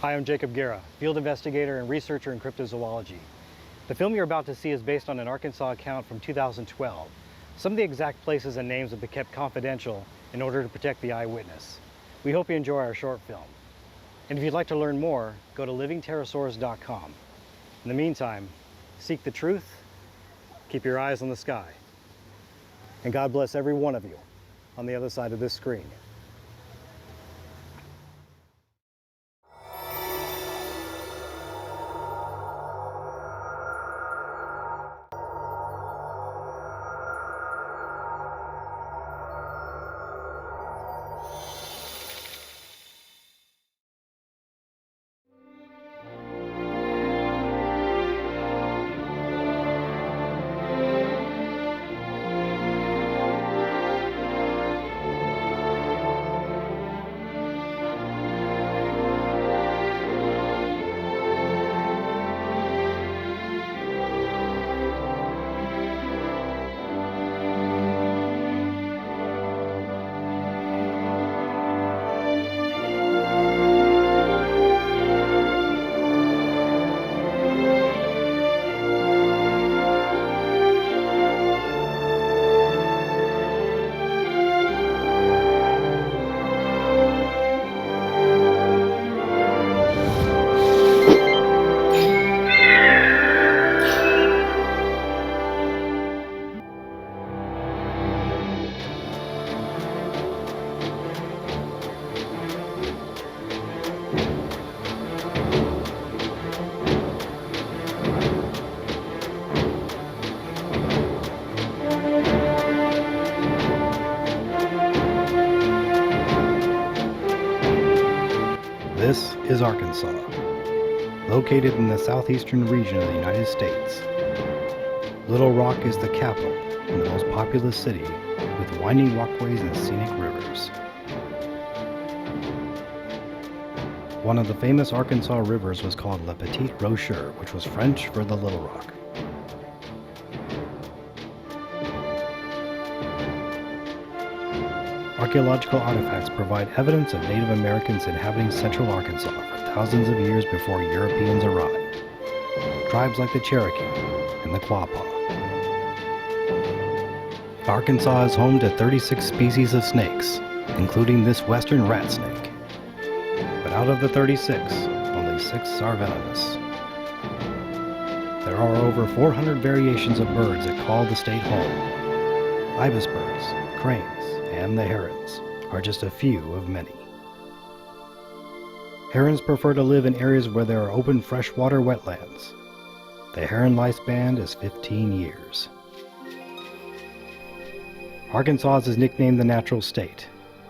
Hi, I'm Jacob Guerra, field investigator and researcher in cryptozoology. The film you're about to see is based on an Arkansas account from 2012. Some of the exact places and names have been kept confidential in order to protect the eyewitness. We hope you enjoy our short film. And if you'd like to learn more, go to livingpterosaurs.com. In the meantime, seek the truth, keep your eyes on the sky, and God bless every one of you on the other side of this screen. This is Arkansas, located in the southeastern region of the United States. Little Rock is the capital and the most populous city, with winding walkways and scenic rivers. One of the famous Arkansas rivers was called La Petite Rocher, which was French for the Little Rock. Archaeological artifacts provide evidence of Native Americans inhabiting central Arkansas for thousands of years before Europeans arrived. Tribes like the Cherokee and the Quapaw. Arkansas is home to 36 species of snakes, including this western rat snake. But out of the 36, only 6 are venomous. There are over 400 variations of birds that call the state home. Ibis birds, cranes, and the herons are just a few of many. Herons prefer to live in areas where there are open freshwater wetlands. The heron lifespan is 15 years. Arkansas is nicknamed the Natural State,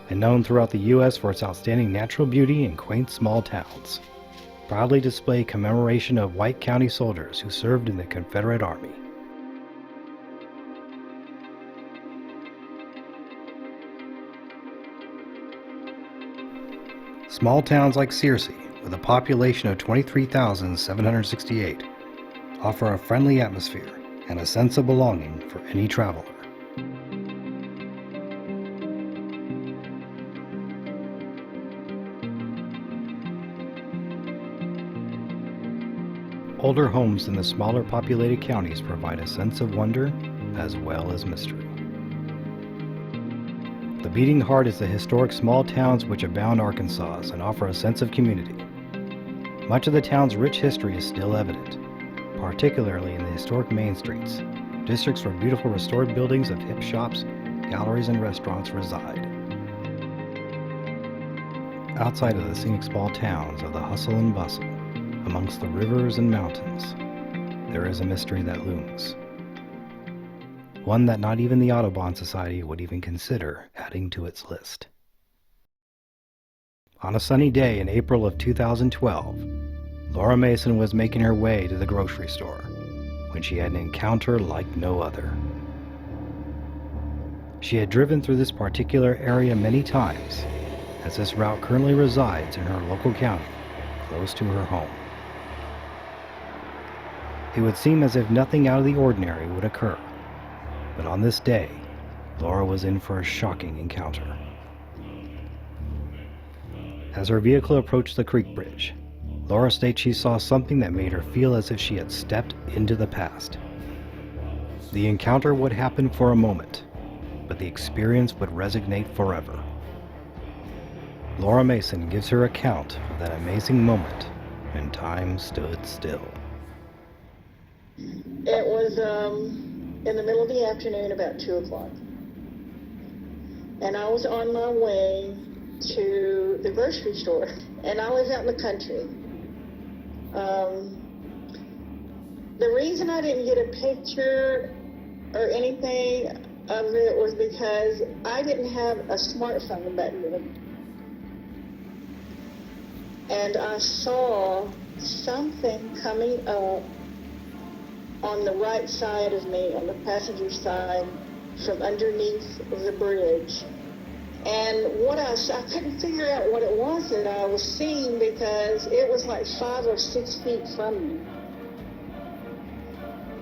and known throughout the U.S. for its outstanding natural beauty and quaint small towns. Proudly display commemoration of White County soldiers who served in the Confederate Army. Small towns like Searcy, with a population of 23,768, offer a friendly atmosphere and a sense of belonging for any traveler. Older homes in the smaller populated counties provide a sense of wonder as well as mystery. The beating heart is the historic small towns which abound Arkansas and offer a sense of community. Much of the town's rich history is still evident, particularly in the historic main streets, districts where beautiful restored buildings of hip shops, galleries, and restaurants reside. Outside of the scenic small towns of the hustle and bustle, amongst the rivers and mountains, there is a mystery that looms. One that not even the Audubon Society would even consider adding to its list. On a sunny day in April of 2012, Laura Mason was making her way to the grocery store when she had an encounter like no other. She had driven through this particular area many times, as this route currently resides in her local county, close to her home. It would seem as if nothing out of the ordinary would occur. But on this day, Laura was in for a shocking encounter. As her vehicle approached the creek bridge, Laura states she saw something that made her feel as if she had stepped into the past. The encounter would happen for a moment, but the experience would resonate forever. Laura Mason gives her account of that amazing moment when time stood still. It was in the middle of the afternoon, about 2 o'clock. And I was on my way to the grocery store, and I was out in the country. The reason I didn't get a picture or anything of it was because I didn't have a smartphone back then. And I saw something coming up on the right side of me, on the passenger side, from underneath the bridge. And what I couldn't figure out what it was that I was seeing, because it was like 5 or 6 feet from me.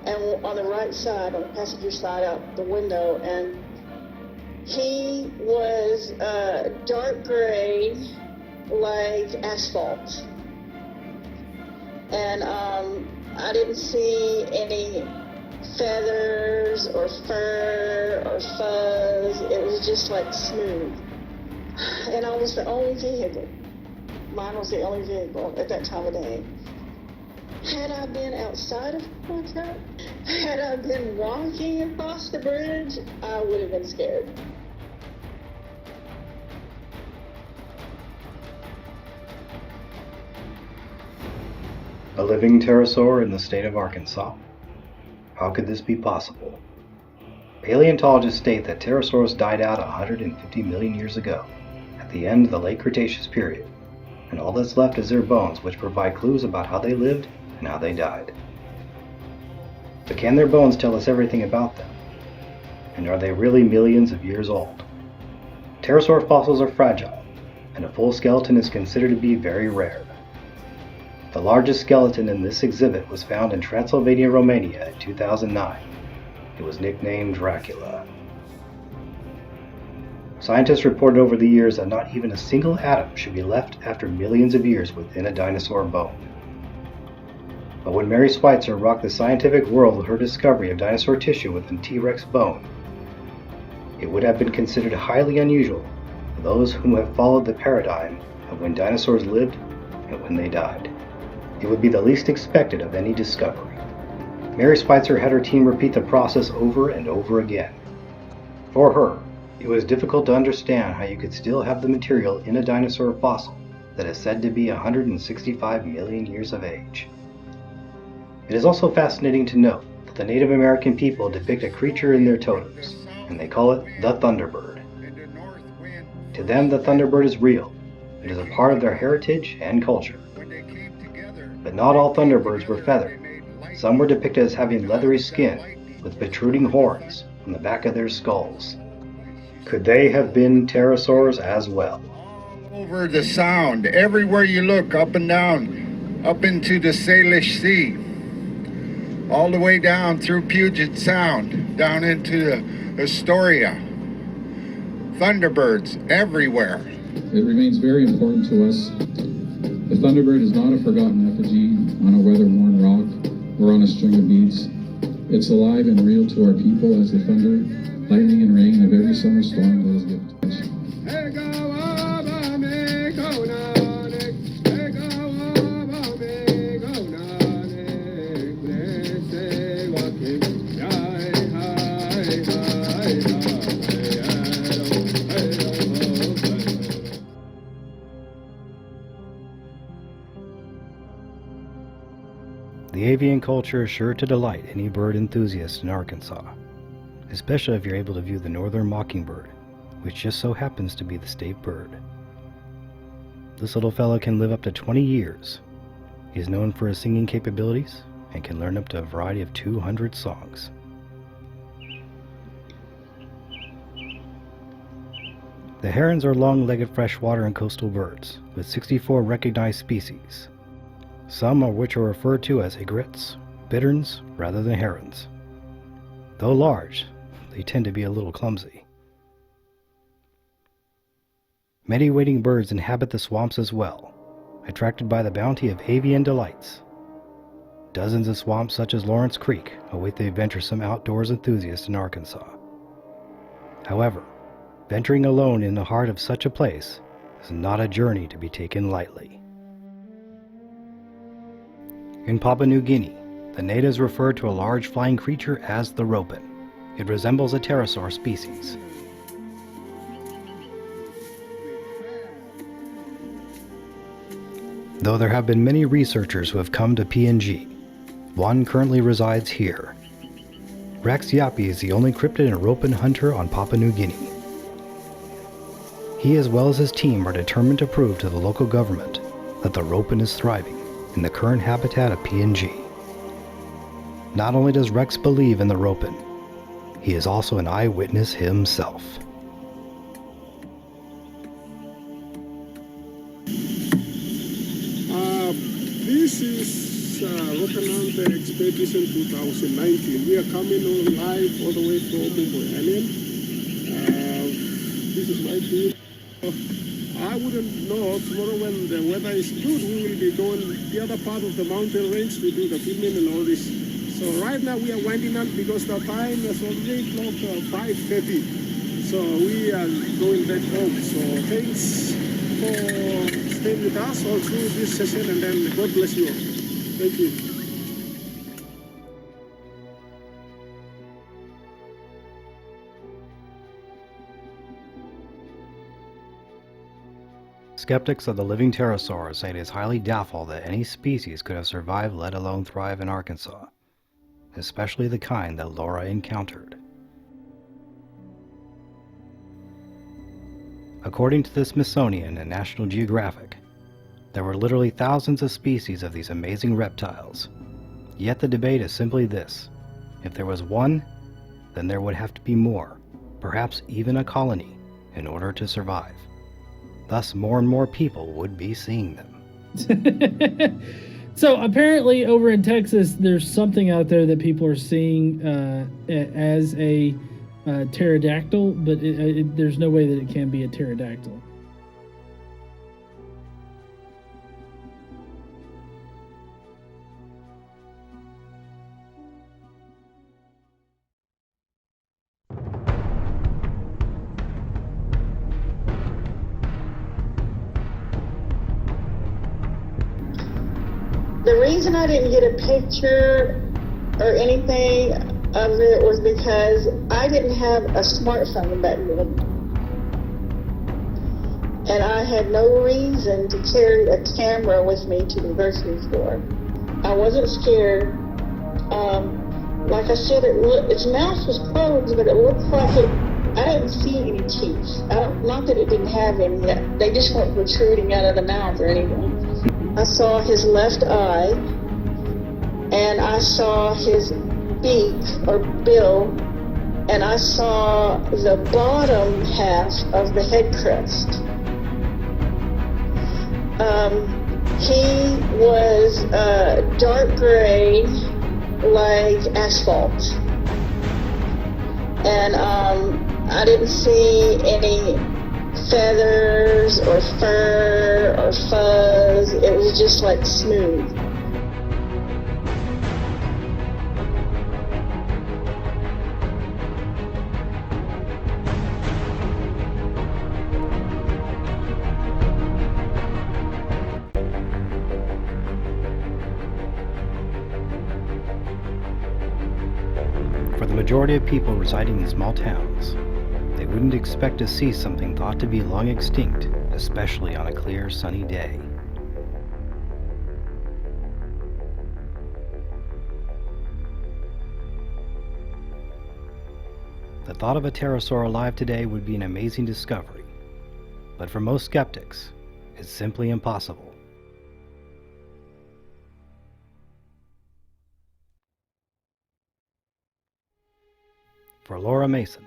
And on the right side, on the passenger side out the window, and he was dark gray, like asphalt. And I didn't see any feathers or fur or fuzz. It was just like smooth. And I was the only vehicle. Mine was the only vehicle at that time of day. Had I been outside of my truck, had I been walking across the bridge, I would have been scared. A living pterosaur in the state of Arkansas? How could this be possible? Paleontologists state that pterosaurs died out 150 million years ago, at the end of the late Cretaceous period, and all that's left is their bones, which provide clues about how they lived and how they died. But can their bones tell us everything about them? And are they really millions of years old? Pterosaur fossils are fragile, and a full skeleton is considered to be very rare. The largest skeleton in this exhibit was found in Transylvania, Romania in 2009. It was nicknamed Dracula. Scientists reported over the years that not even a single atom should be left after millions of years within a dinosaur bone. But when Mary Schweitzer rocked the scientific world with her discovery of dinosaur tissue within T-Rex bone, it would have been considered highly unusual for those who have followed the paradigm of when dinosaurs lived and when they died. It would be the least expected of any discovery. Mary Schweitzer had her team repeat the process over and over again. For her, it was difficult to understand how you could still have the material in a dinosaur fossil that is said to be 165 million years of age. It is also fascinating to note that the Native American people depict a creature in their totems, and they call it the Thunderbird. To them, the Thunderbird is real. It is a part of their heritage and culture. But not all Thunderbirds were feathered. Some were depicted as having leathery skin with protruding horns on the back of their skulls. Could they have been pterosaurs as well? Over the Sound, everywhere you look, up and down, up into the Salish Sea, all the way down through Puget Sound, down into Astoria. Thunderbirds everywhere. It remains very important to us. The Thunderbird is not a forgotten effigy on a weather-worn rock or on a string of beads. It's alive and real to our people as the thunder, lightning, and rain of every summer storm that is given to us. The avian culture is sure to delight any bird enthusiast in Arkansas, especially if you're able to view the northern mockingbird, which just so happens to be the state bird. This little fellow can live up to 20 years. He is known for his singing capabilities and can learn up to a variety of 200 songs. The herons are long-legged freshwater and coastal birds, with 64 recognized species, some of which are referred to as egrets, bitterns, rather than herons. Though large, they tend to be a little clumsy. Many wading birds inhabit the swamps as well, attracted by the bounty of avian delights. Dozens of swamps such as Lawrence Creek await the adventuresome outdoors enthusiast in Arkansas. However, venturing alone in the heart of such a place is not a journey to be taken lightly. In Papua New Guinea, the natives refer to a large flying creature as the Ropen. It resembles a pterosaur species. Though there have been many researchers who have come to PNG, one currently resides here. Rex Yapi is the only cryptid and Ropen hunter on Papua New Guinea. He as well as his team are determined to prove to the local government that the Ropen is thriving in the current habitat of PNG. Not only does Rex believe in the Ropen, he is also an eyewitness himself. This is Ropen Hunter Expedition 2019. We are coming on live all the way from Mumbai Island. This is my team. I wouldn't know, tomorrow when the weather is good, we will be going the other part of the mountain range to do the filming and all this. So right now we are winding up because the time is already clock 5:30. So we are going back home. So thanks for staying with us all through this session, and then God bless you all. Thank you. Skeptics of the living pterosaurs say it is highly doubtful that any species could have survived, let alone thrive in Arkansas, especially the kind that Laura encountered. According to the Smithsonian and National Geographic, there were literally thousands of species of these amazing reptiles. Yet the debate is simply this: if there was one, then there would have to be more, perhaps even a colony, in order to survive. Thus, more and more people would be seeing them. So apparently over in Texas, there's something out there that people are seeing as a pterodactyl, but there's no way that it can be a pterodactyl. The reason I didn't get a picture or anything of it was because I didn't have a smartphone back then. And I had no reason to carry a camera with me to the grocery store. I wasn't scared. Like I said, its mouth was closed, but it looked like I didn't see any teeth. Not that it didn't have any, they just weren't protruding out of the mouth or anything. I saw his left eye, and I saw his beak or bill, and I saw the bottom half of the head crest. He was dark gray like asphalt, and I didn't see any feathers or fur or fuzz. It was just like smooth. For the majority of people residing in small towns, they wouldn't expect to see something thought to be long extinct, especially on a clear, sunny day. The thought of a pterosaur alive today would be an amazing discovery, but for most skeptics, it's simply impossible. For Laura Mason,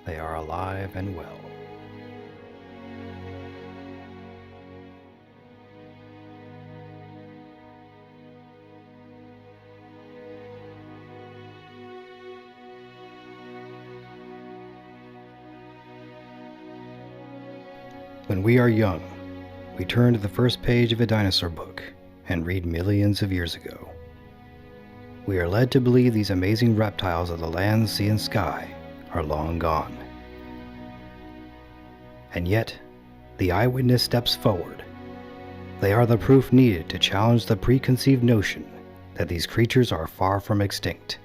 they are alive and well. When we are young, we turn to the first page of a dinosaur book and read millions of years ago. We are led to believe these amazing reptiles of the land, sea, and sky are long gone. And yet, the eyewitness steps forward. They are the proof needed to challenge the preconceived notion that these creatures are far from extinct.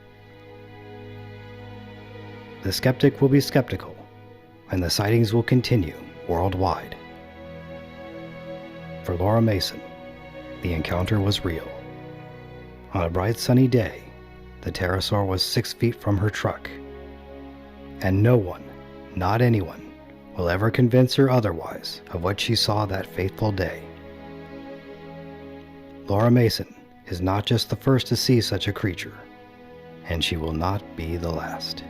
The skeptic will be skeptical, and the sightings will continue worldwide. For Laura Mason, the encounter was real. On a bright sunny day, the pterosaur was 6 feet from her truck, and no one, not anyone, will ever convince her otherwise of what she saw that fateful day. Laura Mason is not just the first to see such a creature, and she will not be the last.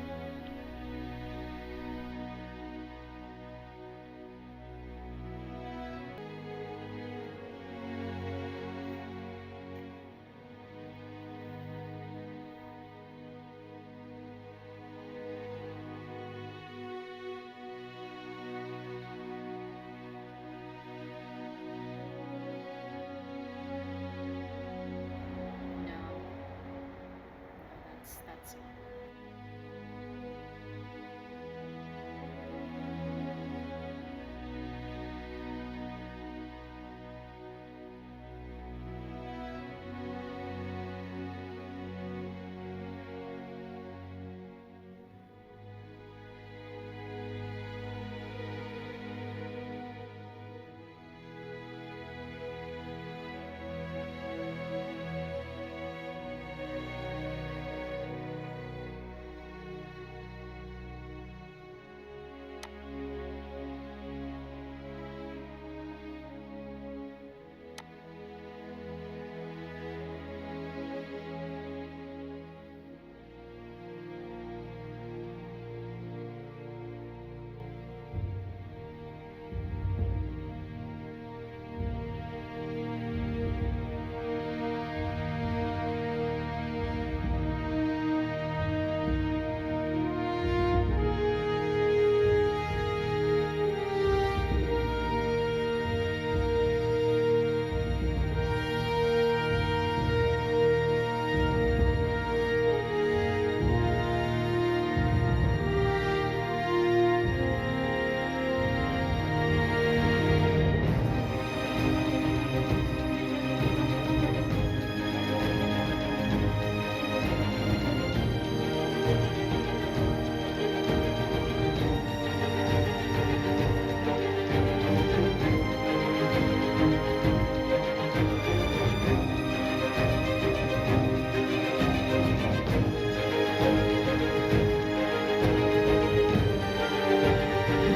That's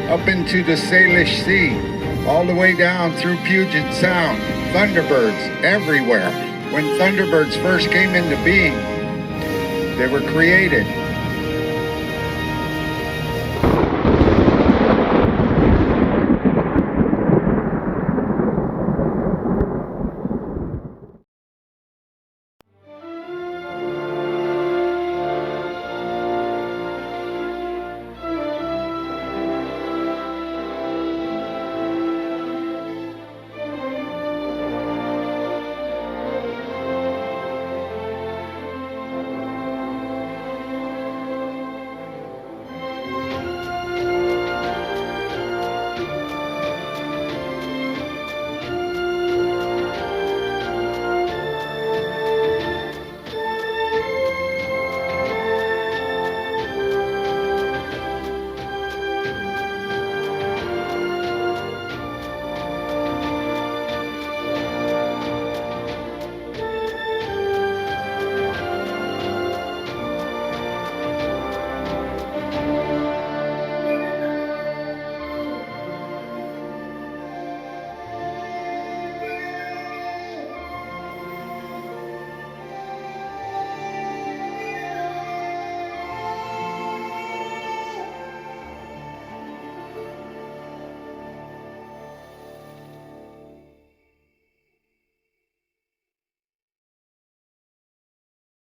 Up into the Salish Sea, all the way down through Puget Sound. Thunderbirds everywhere. When thunderbirds first came into being, they were created